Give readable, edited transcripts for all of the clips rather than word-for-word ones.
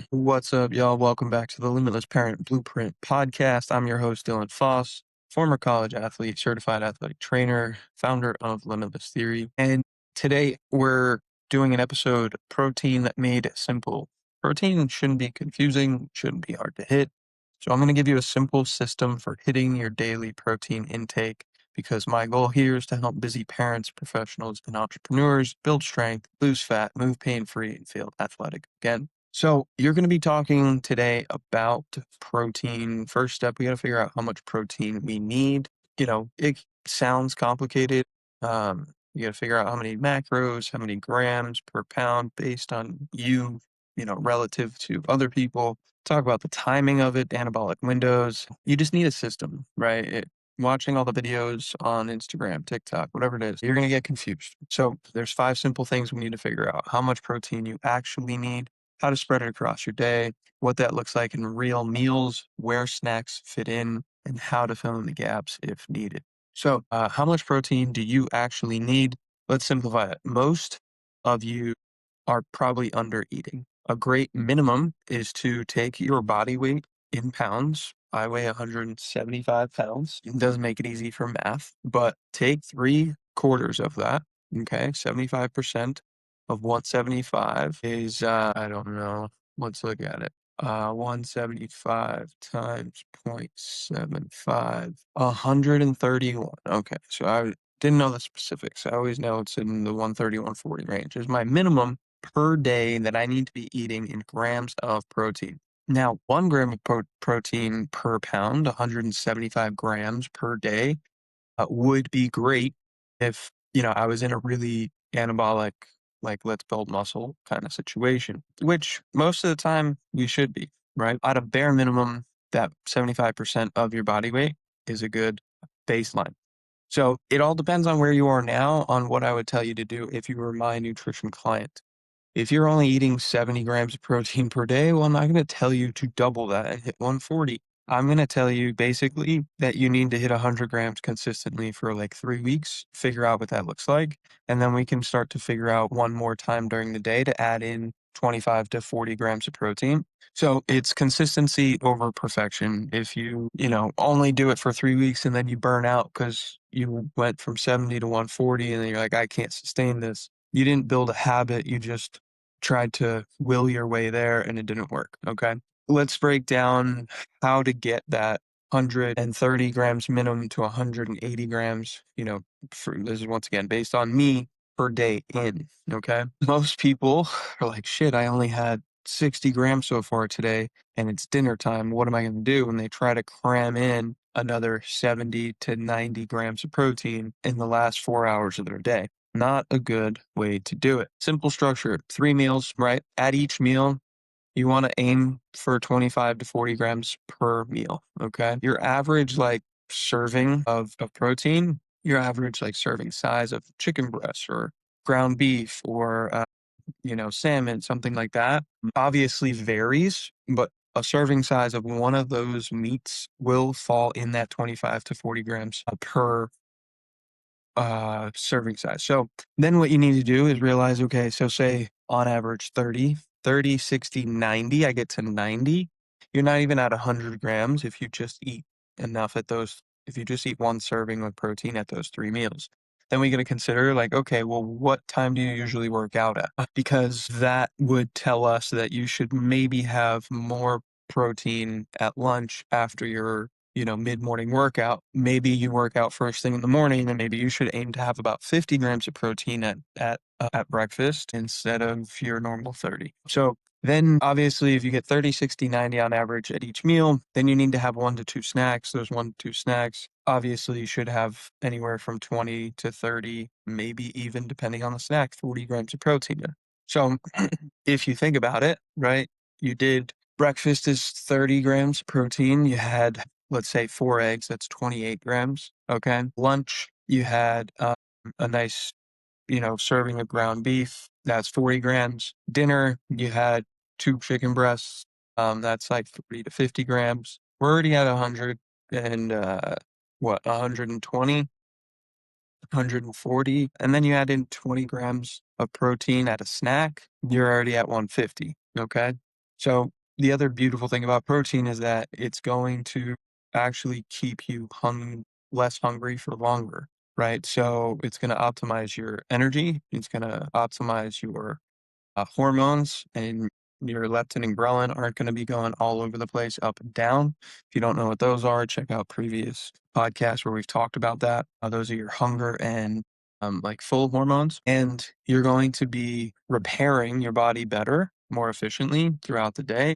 What's up, y'all? Welcome back to the Limitless Parent Blueprint podcast. I'm your host, Dylan Foss, former college athlete, certified athletic trainer, founder of Limitless Theory. And today we're doing an episode, Protein Made Simple. Protein shouldn't be confusing, shouldn't be hard to hit. So I'm going to give you a simple system for hitting your daily protein intake because my goal here is to help busy parents, professionals, and entrepreneurs build strength, lose fat, move pain-free, and feel athletic again. So you're going to be talking today about protein. First step, we got to figure out how much protein we need. It sounds complicated. You got to figure out how many macros, how many grams per pound based on relative to other people. Talk about the timing of it, anabolic windows. You just need a system, right? Watching all the videos on Instagram, TikTok, whatever it is, you're going to get confused. So there's 5 simple things we need to figure out: how much protein you actually need, how to spread it across your day, what that looks like in real meals, where snacks fit in, and how to fill in the gaps if needed. So, how much protein do you actually need? Let's simplify it. Most of you are probably under eating. A great minimum is to take your body weight in pounds. I weigh 175 pounds. It doesn't make it easy for math, but take 3/4 of that. Okay, 75% of 175 is, I don't know. Let's look at it. 175 times 0.75, 131. Okay, so I didn't know the specifics. I always know it's in the 130, 140 range. Is my minimum per day that I need to be eating in grams of protein. Now, 1 gram of protein per pound, 175 grams per day, would be great if, I was in a really anabolic, like, let's build muscle kind of situation, which most of the time we should be, right? At a bare minimum, that 75% of your body weight is a good baseline. So it all depends on where you are now on what I would tell you to do if you were my nutrition client. If you're only eating 70 grams of protein per day, well, I'm not going to tell you to double that and hit 140. I'm going to tell you basically that you need to hit 100 grams consistently for like 3 weeks, figure out what that looks like. And then we can start to figure out one more time during the day to add in 25 to 40 grams of protein. So it's consistency over perfection. If you only do it for 3 weeks and then you burn out because you went from 70 to 140 and then you're like, I can't sustain this. You didn't build a habit. You just tried to will your way there and it didn't work. Okay. Let's break down how to get that 130 grams minimum to 180 grams. This is once again based on me per day in. Okay. Most people are like, shit, I only had 60 grams so far today and it's dinner time. What am I going to do? And they try to cram in another 70 to 90 grams of protein in the last 4 hours of their day. Not a good way to do it. Simple structure, 3 meals, right? At each meal, you want to aim for 25 to 40 grams per meal, okay? Your average serving of protein, your average serving size of chicken breast or ground beef or salmon, something like that, obviously varies, but a serving size of one of those meats will fall in that 25 to 40 grams per serving size. So then what you need to do is realize, okay, so say on average 30, 60, 90, I get to 90. You're not even at 100 grams if you just eat enough at those, if you just eat one serving of protein at those 3 meals. Then we got to consider okay, well, what time do you usually work out at? Because that would tell us that you should maybe have more protein at lunch after your mid-morning workout. Maybe you work out first thing in the morning, and maybe you should aim to have about 50 grams of protein at breakfast instead of your normal 30. So then obviously if you get 30, 60, 90 on average at each meal, then you need to have 1 to 2 snacks. Those 1 to 2 snacks, obviously you should have anywhere from 20 to 30, maybe even depending on the snack, 40 grams of protein. So if you think about it, right, you did breakfast is 30 grams protein. You had, let's say, 4 eggs. That's 28 grams. Okay. Lunch, you had a nice, serving of ground beef. That's 40 grams. Dinner, you had 2 chicken breasts. That's like 40 to 50 grams. We're already at 100 and 120. 140, and then you add in 20 grams of protein at a snack, you're already at 150. Okay. So the other beautiful thing about protein is that it's going to actually keep you less hungry for longer, right? So it's going to optimize your energy. It's going to optimize your hormones, and your leptin and ghrelin aren't going to be going all over the place up and down. If you don't know what those are, check out previous podcasts where we've talked about that. Those are your hunger and like full hormones, and you're going to be repairing your body better, more efficiently throughout the day.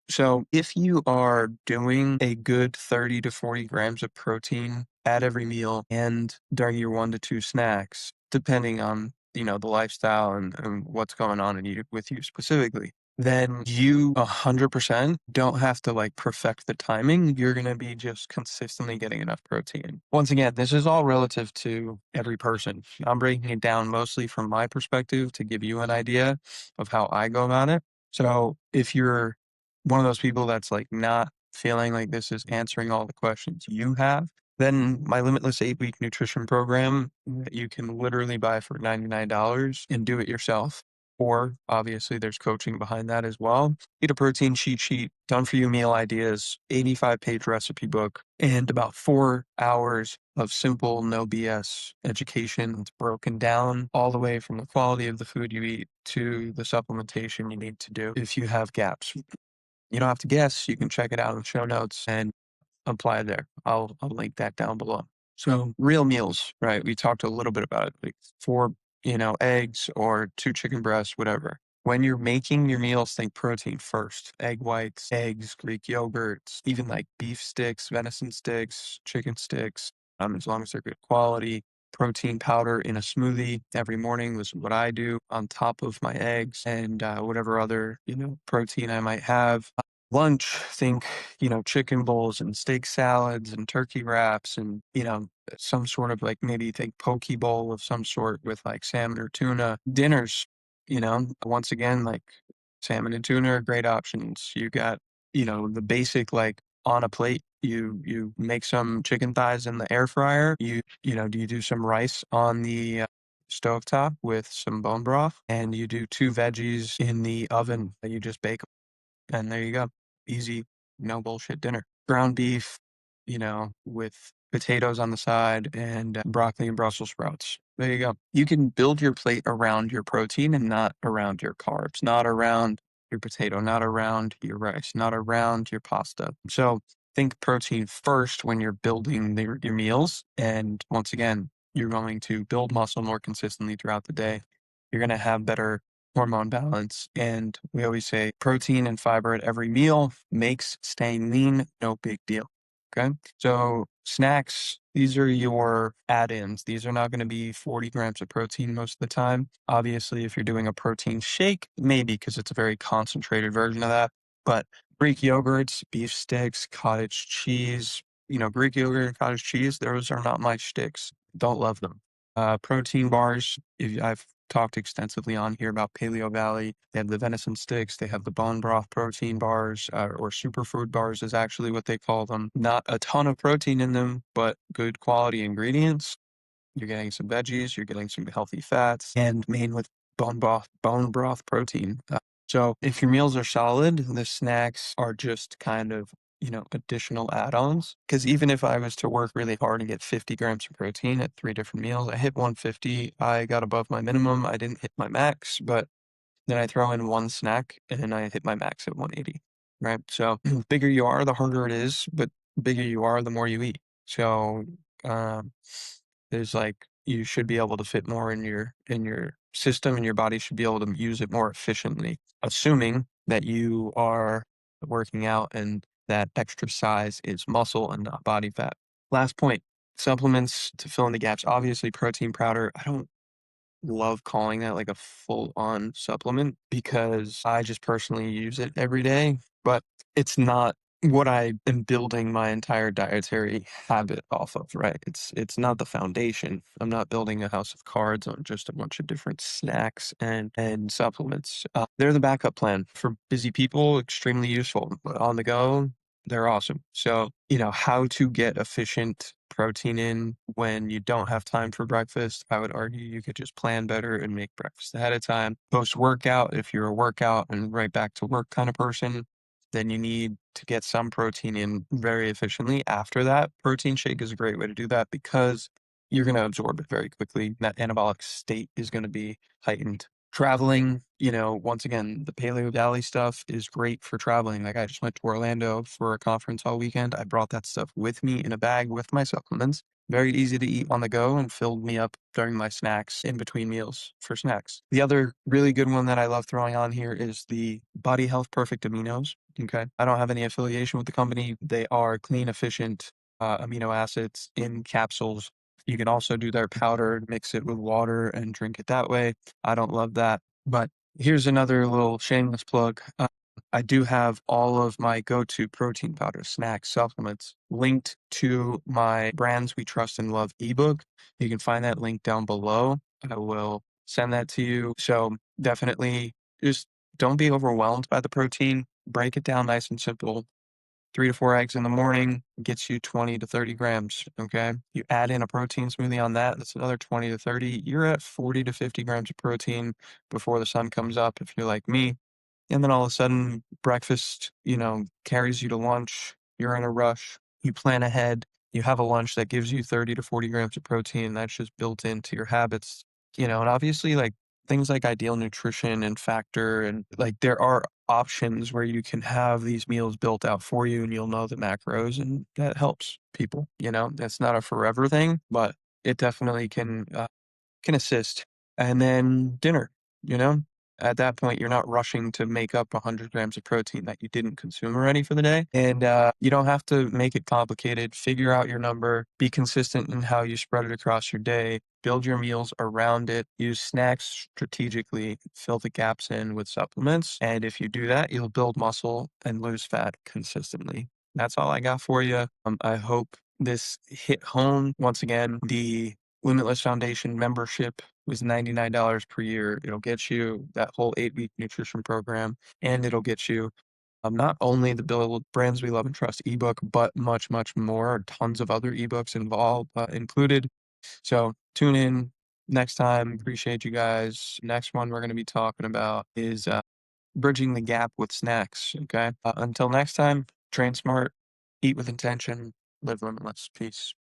So if you are doing a good 30 to 40 grams of protein at every meal and during your 1 to 2 snacks, depending on, the lifestyle and what's going on with you specifically, then you 100% don't have to like perfect the timing. You're going to be just consistently getting enough protein. Once again, this is all relative to every person. I'm breaking it down mostly from my perspective to give you an idea of how I go about it. So if you're one of those people that's like not feeling like this is answering all the questions you have, then my Limitless 8-week nutrition program that you can literally buy for $99 and do it yourself. Or obviously there's coaching behind that as well. Eat a protein cheat sheet, done for you meal ideas, 85-page recipe book, and about 4 hours of simple, no BS education. It's broken down all the way from the quality of the food you eat to the supplementation you need to do if you have gaps. You don't have to guess. You can check it out in the show notes and apply there. I'll link that down below. So real meals, right? We talked a little bit about it, like 4, eggs or 2 chicken breasts, whatever. When you're making your meals, think protein first. Egg whites, eggs, Greek yogurts, even like beef sticks, venison sticks, chicken sticks, as long as they're good quality. Protein powder in a smoothie every morning was what I do on top of my eggs and whatever other, protein I might have. Lunch, think, chicken bowls and steak salads and turkey wraps and, some sort of like maybe think poke bowl of some sort with like salmon or tuna. Dinners, once again, like salmon and tuna are great options. You got, the basic like on a plate. You make some chicken thighs in the air fryer. You do some rice on the stovetop with some bone broth, and you do 2 veggies in the oven that you just bake, and there you go. Easy, no bullshit dinner. Ground beef, with potatoes on the side and broccoli and Brussels sprouts. There you go. You can build your plate around your protein and not around your carbs, not around your potato, not around your rice, not around your pasta. So think protein first when you're building your meals. And once again, you're going to build muscle more consistently throughout the day. You're going to have better hormone balance. And we always say protein and fiber at every meal makes staying lean no big deal. Okay. So snacks, these are your add-ins. These are not going to be 40 grams of protein most of the time. Obviously, if you're doing a protein shake, maybe because it's a very concentrated version of that. But Greek yogurts, beef sticks, cottage cheese, Greek yogurt and cottage cheese, those are not my shticks. Don't love them. Protein bars, I've talked extensively on here about Paleo Valley. They have the venison sticks, they have the bone broth protein bars, or superfood bars is actually what they call them. Not a ton of protein in them, but good quality ingredients. You're getting some veggies, you're getting some healthy fats, and made with bone broth protein. So if your meals are solid, the snacks are just kind of, additional add-ons. Because even if I was to work really hard and get 50 grams of protein at 3 different meals, I hit 150. I got above my minimum. I didn't hit my max, but then I throw in one snack and I hit my max at 180. Right. So bigger you are, the harder it is, but bigger you are, the more you eat. So um, there's like you should be able to fit more in your system, and your body should be able to use it more efficiently, assuming that you are working out and that extra size is muscle and not body fat. Last point, supplements to fill in the gaps. Obviously, protein powder. I don't love calling that like a full on supplement because I just personally use it every day, but it's not what I am building my entire dietary habit off of, right? It's not the foundation. I'm not building a house of cards on just a bunch of different snacks and supplements. They're the backup plan for busy people, extremely useful. But on the go, They're awesome. So, how to get efficient protein in when you don't have time for breakfast. I would argue you could just plan better and make breakfast ahead of time. Post workout, if you're a workout and right back to work kind of person, then you need to get some protein in very efficiently. After that, protein shake is a great way to do that because you're going to absorb it very quickly. That anabolic state is going to be heightened. Traveling, once again, the Paleo Valley stuff is great for traveling. Like I just went to Orlando for a conference all weekend. I brought that stuff with me in a bag with my supplements. Very easy to eat on the go and filled me up during my snacks in between meals for snacks. The other really good one that I love throwing on here is the Body Health Perfect Aminos. Okay. I don't have any affiliation with the company. They are clean, efficient amino acids in capsules. You can also do their powder, mix it with water and drink it that way. I don't love that. But here's another little shameless plug. I do have all of my go-to protein powders, snacks, supplements linked to my Brands We Trust and Love ebook. You can find that link down below. I will send that to you. So definitely just don't be overwhelmed by the protein. Break it down nice and simple. 3 to 4 eggs in the morning gets you 20 to 30 grams. Okay. You add in a protein smoothie on that, that's another 20 to 30. You're at 40 to 50 grams of protein before the sun comes up if you're like me. And then all of a sudden, breakfast, carries you to lunch. You're in a rush. You plan ahead. You have a lunch that gives you 30 to 40 grams of protein. That's just built into your habits, and obviously, like things like Ideal Nutrition and Factor, and like there are options where you can have these meals built out for you and you'll know the macros, and that helps people. That's not a forever thing, but it definitely can assist. And then dinner, you know? At that point, you're not rushing to make up 100 grams of protein that you didn't consume already for the day. And you don't have to make it complicated. Figure out your number, be consistent in how you spread it across your day, build your meals around it, use snacks strategically, fill the gaps in with supplements. And if you do that, you'll build muscle and lose fat consistently. That's all I got for you. I hope this hit home. Once again, the Limitless Foundation membership was $99 per year. It'll get you that whole 8-week nutrition program, and it'll get you not only the Brands We Love and Trust ebook, but much, much more. Tons of other ebooks involved, included. So tune in next time. Appreciate you guys. Next one we're going to be talking about is bridging the gap with snacks. Okay. Until next time, train smart, eat with intention, live limitless. Peace.